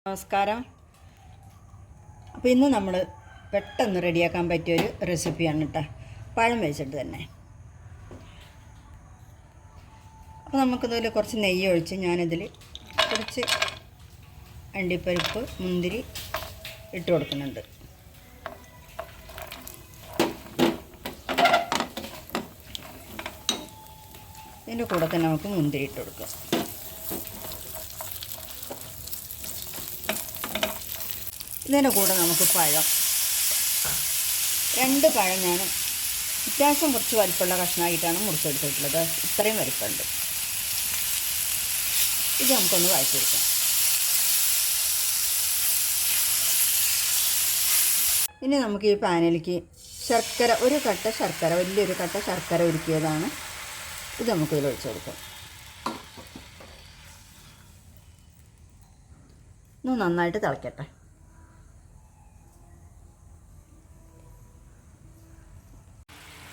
നമസ്കാരം. അപ്പോൾ ഇന്ന് നമ്മൾ പെട്ടെന്ന് റെഡിയാക്കാൻ പറ്റിയൊരു റെസിപ്പിയാണ് കേട്ടോ, പഴം വെച്ചിട്ട് തന്നെ. അപ്പോൾ നമുക്കിതിൽ കുറച്ച് നെയ്യ് ഒഴിച്ച് ഞാനിതിൽ കുറച്ച് അണ്ടിപ്പരിപ്പ് മുന്തിരി ഇട്ട് കൊടുക്കുന്നുണ്ട്. ഇതിൻ്റെ കൂടെ തന്നെ നമുക്ക് മുന്തിരി ഇട്ട് കൊടുക്കാം. ഇതിൻ്റെ കൂടെ നമുക്ക് പഴം, 2 പഴം ഞാൻ അത്യാവശ്യം കുറച്ച് വലിപ്പമുള്ള കഷ്ണമായിട്ടാണ് മുറിച്ചെടുത്തിട്ടുള്ളത്. ഇത്രയും വലിപ്പമുണ്ട്. ഇത് നമുക്കൊന്ന് വഴറ്റിയെടുക്കാം. ഇനി നമുക്ക് ഈ പാനിലേക്ക് ശർക്കര, ഒരു കട്ട ശർക്കര, വലിയൊരു കട്ട ശർക്കര ഉരുക്കിയതാണ്. ഇത് നമുക്കിതിൽ ഒഴിച്ചു കൊടുക്കാം. ഒന്ന് നന്നായിട്ട് തിളക്കട്ടെ.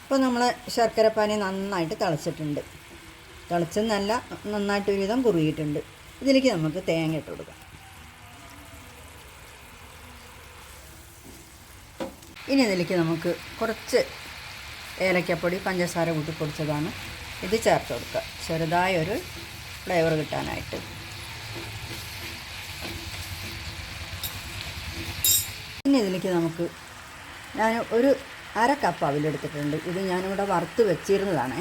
ഇപ്പോൾ നമ്മൾ ശർക്കരപ്പാനി നന്നായിട്ട് തിളച്ചിട്ടുണ്ട്. തിളച്ചെന്നല്ല, നന്നായിട്ട് ഒരുവിധം കുറുകിയിട്ടുണ്ട്. ഇതിലേക്ക് നമുക്ക് തേങ്ങ ഇട്ട് കൊടുക്കാം. ഇനി ഇതിലേക്ക് നമുക്ക് കുറച്ച് ഏലക്കപ്പൊടി, പഞ്ചസാര കൂട്ടി പൊടിച്ചതാണ്, ഇത് ചേർത്ത് കൊടുക്കുക, ചെറുതായൊരു ഫ്ലേവർ കിട്ടാനായിട്ട്. ഇനി ഇതിലേക്ക് നമുക്ക്, ഞാൻ ഒരു 1/2 കപ്പ് അവിലെടുത്തിട്ടുണ്ട്. ഇത് ഞാനിവിടെ വറുത്ത് വെച്ചിരുന്നതാണ്,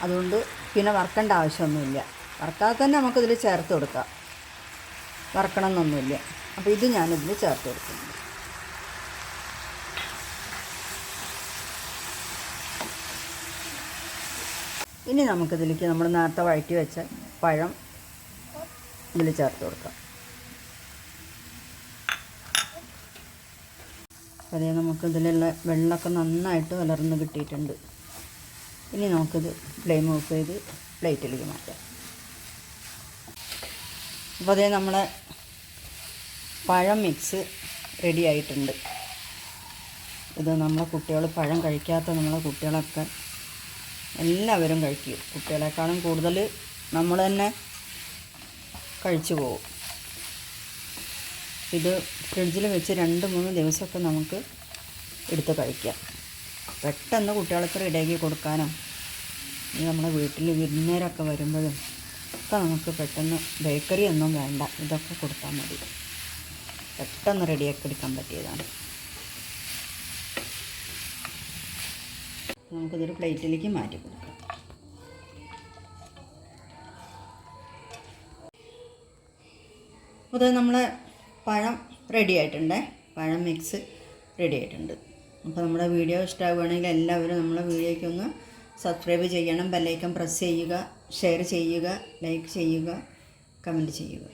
അതുകൊണ്ട് പിന്നെ വറുക്കേണ്ട ആവശ്യമൊന്നുമില്ല. വറുക്കാതെ തന്നെ നമുക്കിതിൽ ചേർത്ത് കൊടുക്കാം, വറുക്കണം എന്നൊന്നുമില്ല. അപ്പോൾ ഇത് ഞാനിതിൽ ചേർത്ത് കൊടുക്കുന്നുണ്ട്. ഇനി നമുക്കിതിലേക്ക് നമ്മൾ നേരത്തെ വഴറ്റി വെച്ച പഴം ഇതിൽ ചേർത്ത് കൊടുക്കാം. അതേ, നമുക്കിതിലുള്ള വെള്ളമൊക്കെ നന്നായിട്ട് വളർന്ന് കിട്ടിയിട്ടുണ്ട്. ഇനി നമുക്കിത് ഫ്ലെയിം ഓഫ് ചെയ്ത് പ്ലേറ്റിലേക്ക് മാറ്റാം. അപ്പോൾ അതേ, നമ്മളെ പഴം മിക്സ് റെഡി ആയിട്ടുണ്ട്. ഇത് നമ്മളെ കുട്ടികൾ, പഴം കഴിക്കാത്ത നമ്മളെ കുട്ടികളൊക്കെ എല്ലാവരും കഴിക്കും. കുട്ടികളെക്കാളും കൂടുതൽ നമ്മൾ തന്നെ കഴിച്ചു പോകും. ഇത് ഫ്രിഡ്ജിൽ വെച്ച് 2-3 ദിവസമൊക്കെ നമുക്ക് എടുത്ത് കഴിക്കാം. പെട്ടെന്ന് കുട്ടികൾക്ക് റെഡിയാക്കി കൊടുക്കാനോ, നമ്മുടെ വീട്ടിൽ വിരുന്നേരൊക്കെ വരുമ്പോഴും ഒക്കെ നമുക്ക് പെട്ടെന്ന് ബേക്കറി ഒന്നും വേണ്ട, ഇതൊക്കെ കൊടുത്താൽ മതി. പെട്ടെന്ന് റെഡിയാക്കി എടുക്കാൻ പറ്റിയതാണ്. നമുക്കിതൊരു പ്ലേറ്റിലേക്ക് മാറ്റി കൊടുക്കാം. അത് നമ്മളെ പഴം റെഡി ആയിട്ടുണ്ട്, പഴം മിക്സ് റെഡി ആയിട്ടുണ്ട്. അപ്പോൾ നമ്മുടെ വീഡിയോ ഇഷ്ടമാവുകയാണെങ്കിൽ എല്ലാവരും നമ്മളെ വീഡിയോയ്ക്ക് ഒന്ന് സബ്സ്ക്രൈബ് ചെയ്യണം, ബെല്ലൈക്കൺ പ്രസ് ചെയ്യുക, ഷെയർ ചെയ്യുക, ലൈക്ക് ചെയ്യുക, കമൻറ്റ് ചെയ്യുക.